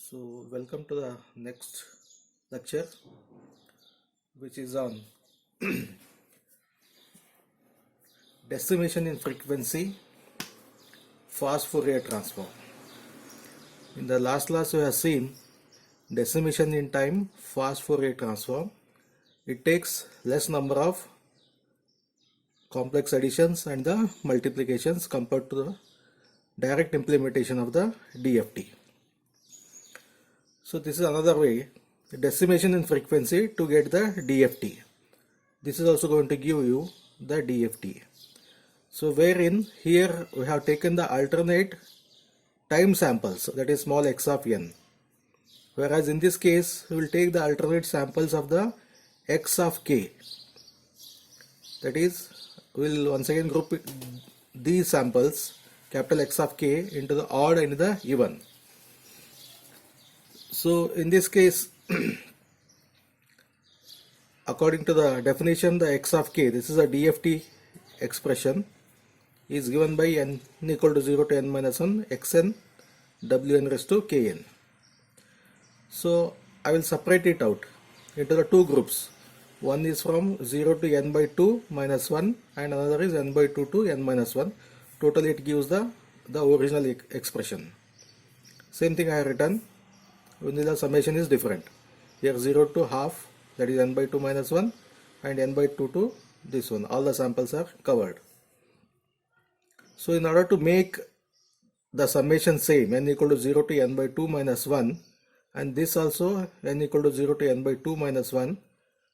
So, welcome to the next lecture, which is on decimation in frequency, fast Fourier transform. In the last class, we have seen decimation in time, fast Fourier transform. It takes less number of complex additions and the multiplications compared to the direct implementation of the DFT. So, this is another way, decimation in frequency to get the DFT. This is also going to give you the DFT. So wherein here we have taken the alternate time samples, that is small x of n, whereas in this case we will take the alternate samples of the x of k, that is we will once again group these samples capital X of k into the odd and the even. So in this case according to the definition, the x of k, this is a DFT expression, is given by n equal to 0 to n minus 1 xn wn raised to kn. So I will separate it out into the two groups. One is from 0 to n by 2 minus 1 and another is n by 2 to n minus 1. Totally it gives the original expression. Same thing I have written, only the summation is different. Here 0 to half, that is n by 2 minus 1, and n by 2 to this one. All the samples are covered. So in order to make the summation same, n equal to 0 to n by 2 minus 1, and this also n equal to 0 to n by 2 minus 1,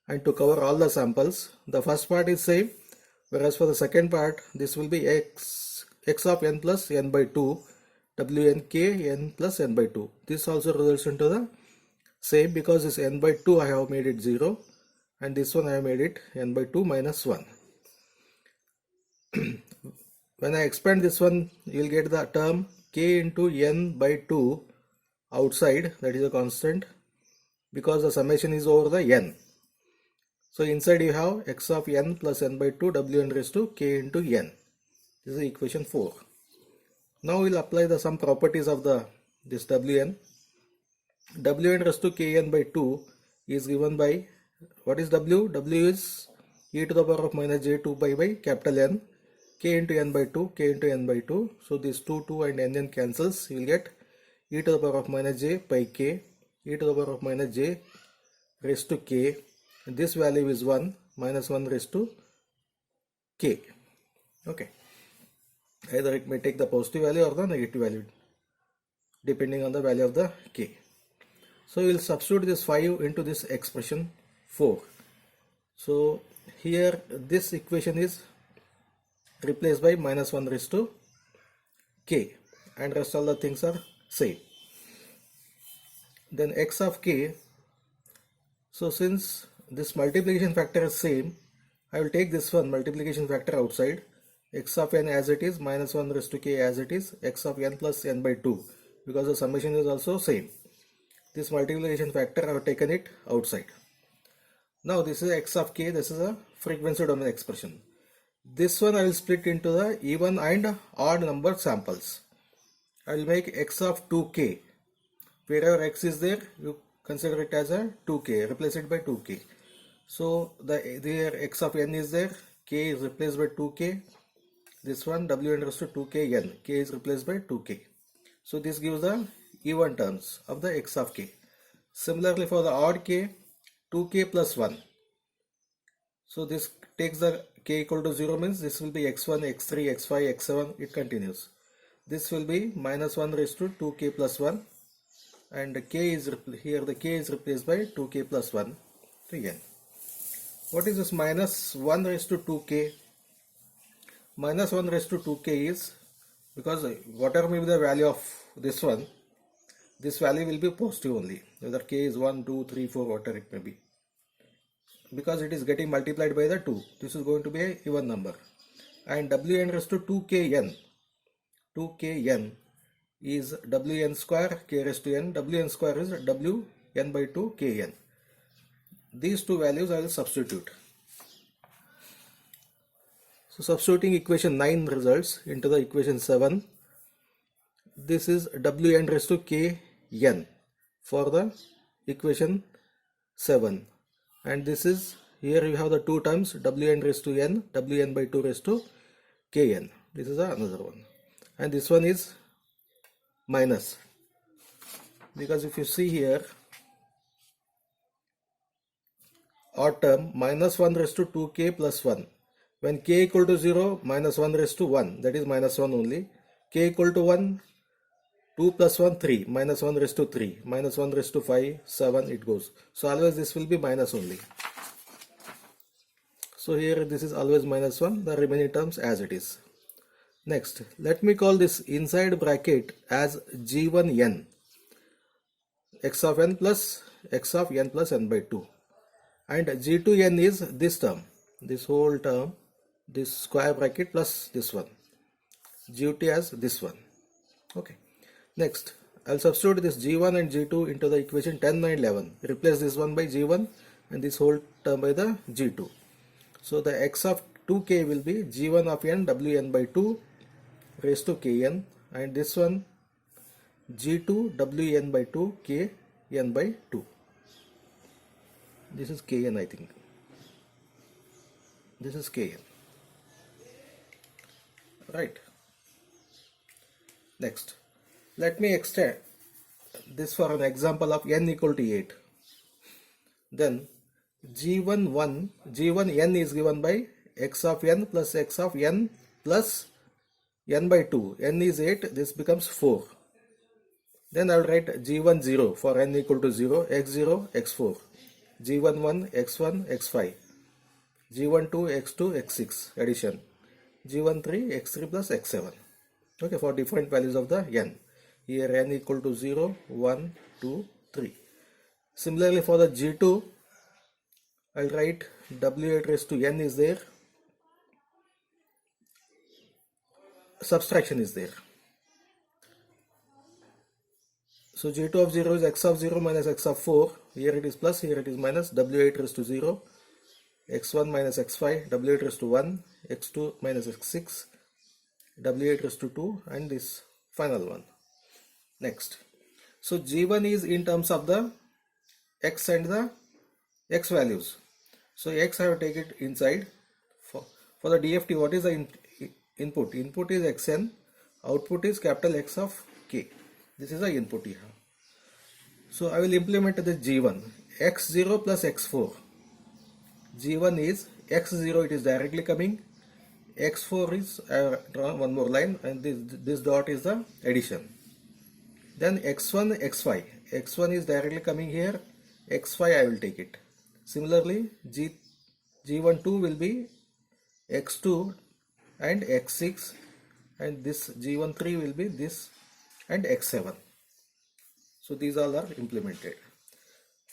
and to cover all the samples, the first part is same, whereas for the second part this will be x of n plus n by 2 wn k n plus n by 2. This also results into the same, because this n by 2 I have made it 0 and this one I have made it n by 2 minus 1. When I expand this one, you will get the term k into n by 2 outside, that is a constant, because the summation is over the n. So inside you have x of n plus n by 2 wn raised to k into n. This is equation 4. Now we will apply the some properties of this wn. Wn raised to kn by 2 is given by, what is w? W is e to the power of minus j 2 pi by capital N, k into n by 2, k into n by 2. So this 2 and n cancels. You will get e to the power of minus j pi k, e to the power of minus j raised to k. This value is 1, minus 1 raised to k. Okay. Either it may take the positive value or the negative value, depending on the value of the k. So we will substitute this 5 into this expression 4. So here this equation is replaced by minus 1 raised to k, and rest all the things are same. Then x of k, so since this multiplication factor is same, I will take this one multiplication factor outside, x of n as it is, minus 1 raised to k as it is, x of n plus n by 2, because the summation is also same. This multiplication factor I have taken it outside. Now this is x of k, this is a frequency domain expression. This one I will split into the even and odd number samples. I will make x of 2k. Wherever x is there, you consider it as a 2k, replace it by 2k. So there x of n is there, k is replaced by 2k. This one wn raised to 2k n, k is replaced by 2k. So this gives the even terms of the x of k. Similarly for the odd k, 2k plus 1. So this takes the k equal to 0, means this will be x1, x3, x5, x7, it continues. This will be minus 1 raised to 2k plus 1, and k is here the k is replaced by 2k plus 1 to n. What is this minus 1 raised to 2k? Minus 1 raised to 2k is, because whatever may be the value of this one, this value will be positive only, whether k is 1, 2, 3, 4, whatever it may be, because it is getting multiplied by the 2. This is going to be an even number. And wn raised to 2kn, 2kn is wn square k raised to n, wn square is wn by 2 kn. These two values I will substitute. So substituting equation 9 results into the equation 7. This is wn raised to k n. for the equation 7, and this is, here you have the two terms wn raised to n, wn by 2 raised to kn. This is another one, and this one is minus, because if you see here, odd term minus 1 raised to 2k plus 1. When k equal to 0, minus 1 raised to 1, that is minus 1 only. K equal to 1, 2 plus 1, 3, minus 1 raised to 3, minus 1 raised to 5, 7, it goes. So always this will be minus only. So here this is always minus 1, the remaining terms as it is. Next, let me call this inside bracket as g1n, x of n plus x of n plus n by 2. And g2n is this term, this whole term, this square bracket plus this one, g2 as this one. Okay. Next, I'll substitute this g1 and g2 into the equation 10 and 11. Replace this one by g1 and this whole term by the g2. So the x of 2k will be g1 of n wn by 2 raised to kn, and this one g2 wn by 2 kn by 2. This is kn, I think. This is kn. Right. Next, let me extend this for an example of n equal to 8. Then g1n is given by x of n plus x of n plus n by 2. N is 8, this becomes 4. Then I will write g1 0 for n equal to 0, x0, x4, g1 1, x1, x5, g1 2, x2, x6 addition, g1 3, x3 plus x7. Okay, for different values of the n. Here n equal to 0, 1, 2, 3. Similarly for the g2, I'll write w8 raised to n is there, subtraction is there. So g2 of 0 is x of 0 minus x of 4, here it is plus, here it is minus, w8 raised to 0, x1 minus x5, w8 raised to 1, x2 minus x6, w8 raised to 2, and this final one. Next, so g1 is in terms of the x and the x values. So x I have to take it inside. For the DFT, what is the input? Input is xn, output is capital X of k. This is the input here. So I will implement the g1, x0 plus x4. g1 is x0, it is directly coming. x4 is draw one more line, and this dot is the addition. Then x1, x5. x1 is directly coming here, x5 I will take it. Similarly, g1 2 will be x2 and x6, and this g1 3 will be this and x7. So these all are implemented.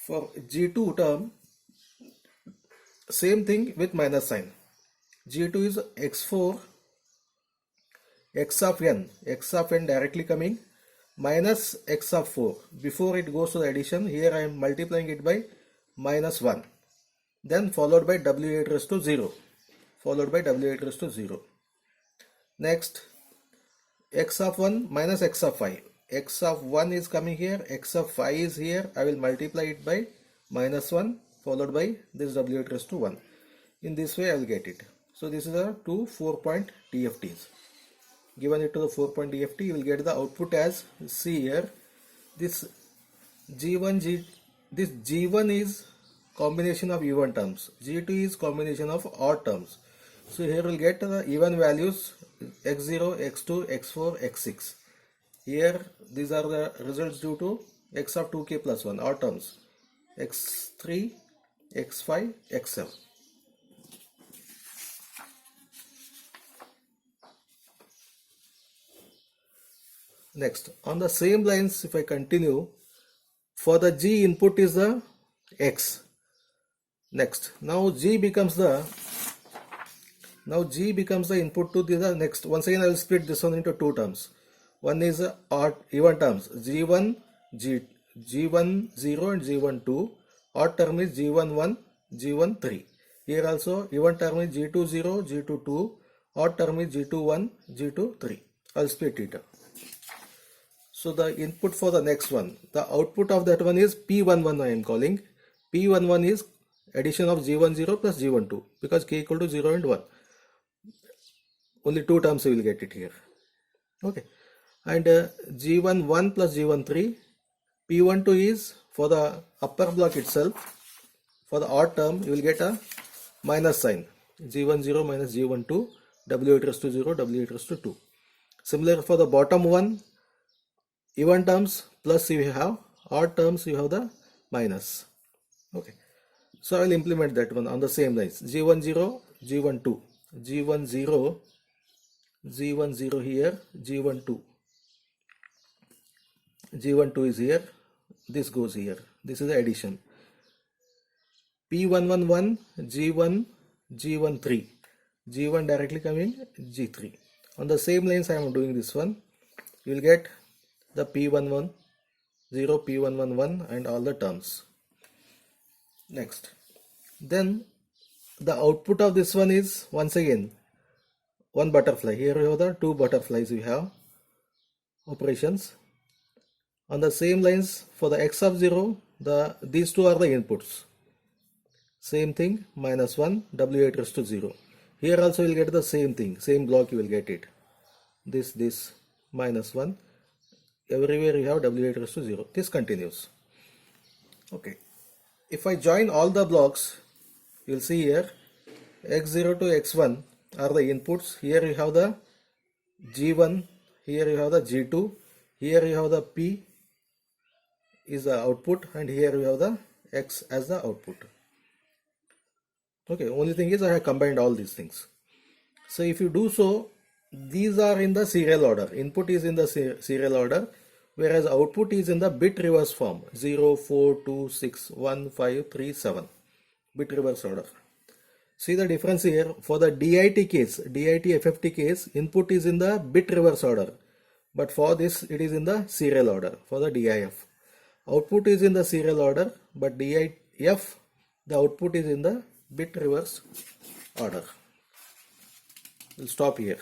For g2 term, same thing with minus sign. g2 is x4, x of n directly coming, minus x of 4. Before it goes to the addition, here I am multiplying it by minus 1, then followed by w8 raised to 0, Next, x of 1 minus x of 5. X of 1 is coming here, x of 5 is here. I will multiply it by minus 1 followed by this w8 raised to 1. In this way I will get it. So this is a 2 4-point DFTs. Given it to the 4-point DFT, you will get the output as, see here, this G1 is combination of even terms, G2 is combination of odd terms. So here we will get the even values x0, x2, x4, x6. Here these are the results due to x of 2k plus 1, odd terms, x3, x5, x7. Next, on the same lines, if I continue, for the G input is the X. Next, now G becomes the input to the next. Once again, I will split this one into two terms. One is odd even terms, G1 0 and G1 2. Odd term is G1 1, G1 3. Here also even term is G2 0, G2 2. Odd term is G2 1, G2 3. I will split it up. So the input for the next one, the output of that one is P11 I am calling. P11 is addition of G10 plus G12 because k equal to 0 and 1. Only two terms you will get it here. Okay. And G11 plus G13, P12 is for the upper block itself. For the odd term, you will get a minus sign. G10 minus G12, W8 raised to 0, W8 raised to 2. Similar for the bottom one, even terms plus you have, odd terms you have the minus. Okay. So I will implement that one on the same lines. G10, G12, G10, G10 here, G12. G12 is here, this goes here. This is the addition. P111, G1, G13. G1 directly coming, G3. On the same lines I am doing this one. You will get the P11, 0, P111 and all the terms. Next. Then the output of this one is once again one butterfly. Here you have the two butterflies we have operations. On the same lines for the x of 0, these two are the inputs. Same thing, minus 1, W8 raised to 0. Here also you will get the same thing, same block you will get it. This, minus 1. Everywhere you have W8 raised to 0. This continues. Okay. If I join all the blocks, you will see here, x0 to x1 are the inputs. Here you have the G1, here you have the G2, here you have the P is the output, and here you have the X as the output. Okay, only thing is I have combined all these things. So if you do so, these are in the serial order. Input is in the serial order, whereas output is in the bit reverse form, 0, 4, 2, 6, 1, 5, 3, 7, bit reverse order. See the difference here. For the DIT case, DIT FFT case, input is in the bit reverse order, but for this it is in the serial order. For the DIF, output is in the serial order, but DIF, the output is in the bit reverse order. We'll stop here.